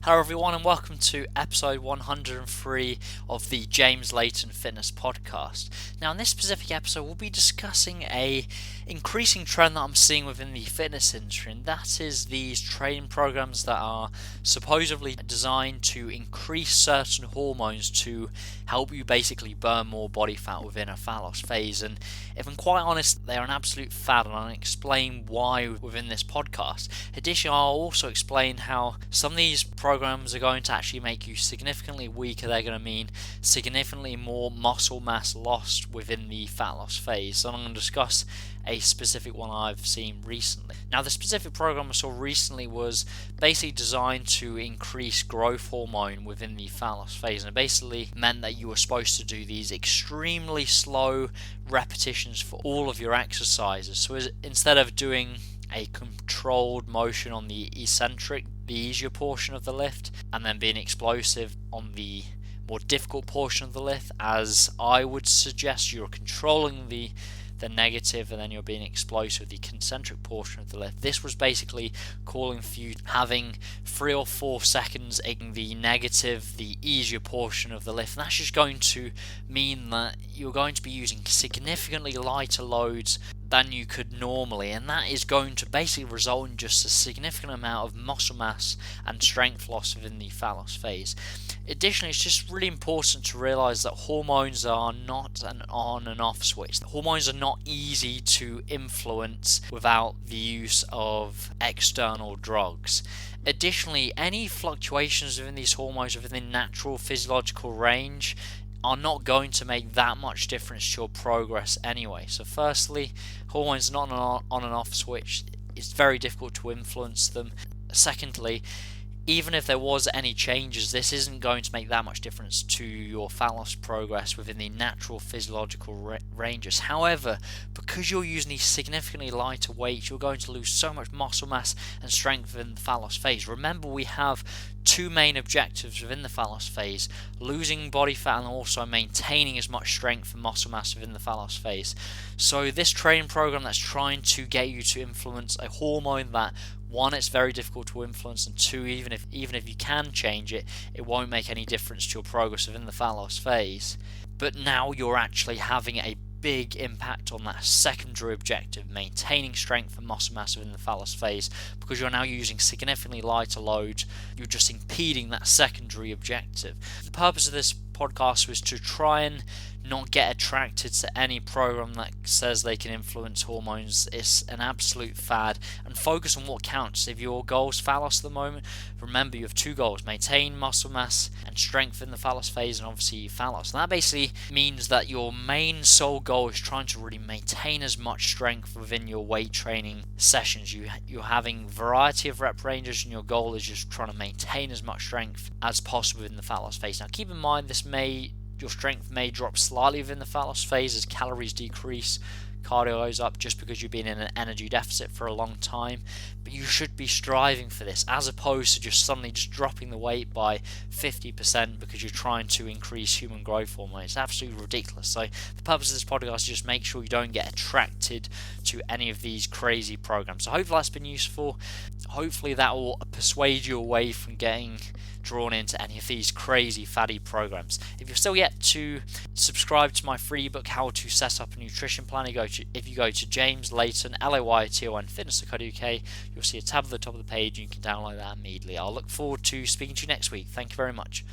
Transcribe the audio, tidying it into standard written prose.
Hello everyone and welcome to episode 103 of the James Layton Fitness Podcast. Now in this specific episode we'll be discussing a increasing trend that I'm seeing within the fitness industry, and that is these training programs that are supposedly designed to increase certain hormones to help you basically burn more body fat within a fat loss phase. And if I'm quite honest, they're an absolute fad, and I'll explain why within this podcast. Additionally, I'll also explain how some of these programs are going to actually make you significantly weaker. They're going to mean significantly more muscle mass lost within the fat loss phase. So I'm going to discuss a specific one I've seen recently. Now, the specific program I saw recently was basically designed to increase growth hormone within the fat loss phase, and it basically meant that you were supposed to do these extremely slow repetitions for all of your exercises. So instead of doing a controlled motion on the eccentric, the easier portion of the lift, and then being explosive on the more difficult portion of the lift, as I would suggest you're controlling the negative and then you're being explosive with the concentric portion of the lift. This was basically calling for you having 3 or 4 seconds in the negative, the easier portion of the lift, and that's just going to mean that you're going to be using significantly lighter loads than you could normally, and that is going to basically result in just a significant amount of muscle mass and strength loss within the fat loss phase. Additionally, it's just really important to realize that hormones are not an on and off switch. The hormones are not easy to influence without the use of external drugs. Additionally, any fluctuations within these hormones within the natural physiological range are not going to make that much difference to your progress anyway. So firstly, hormones are not an on and off switch. It's very difficult to influence them. Secondly, even if there was any changes, this isn't going to make that much difference to your fat loss progress within the natural physiological ranges. However, because you're using these significantly lighter weights, you're going to lose so much muscle mass and strength within the fat loss phase. Remember, we have 2 main objectives within the fat loss phase: losing body fat and also maintaining as much strength and muscle mass within the fat loss phase. So this training program that's trying to get you to influence a hormone that, 1, it's very difficult to influence, and 2, even if you can change it, it won't make any difference to your progress within the fat loss phase. But now you're actually having a big impact on that secondary objective, maintaining strength and muscle mass within the fat loss phase, because you're now using significantly lighter loads. You're just impeding that secondary objective. The purpose of this podcast was to try and not get attracted to any program that says they can influence hormones. It's an absolute fad, and focus on what counts. If your goal is fat loss at the moment, remember you have 2 goals: maintain muscle mass and strength in the fat loss phase, and obviously fat loss. And that basically means that your main sole goal is trying to really maintain as much strength within your weight training sessions. You're having variety of rep ranges, and your goal is just trying to maintain as much strength as possible in the fat loss phase. Now keep in mind, your strength may drop slightly within the fat loss phase as calories decrease, cardio goes up, just because you've been in an energy deficit for a long time. But you should be striving for this, as opposed to just suddenly just dropping the weight by 50% because you're trying to increase human growth hormone. It's absolutely ridiculous. So the purpose of this podcast is just make sure you don't get attracted to any of these crazy programs. So hopefully that's been useful. Hopefully that will persuade you away from getting drawn into any of these crazy fatty programs. If you're still yet to subscribe to my free book, How to Set Up a Nutrition Plan, if you go to James Layton, Layton fitness.co.uk, you'll see a tab at the top of the page and you can download that immediately. I'll look forward to speaking to you next week. Thank you very much.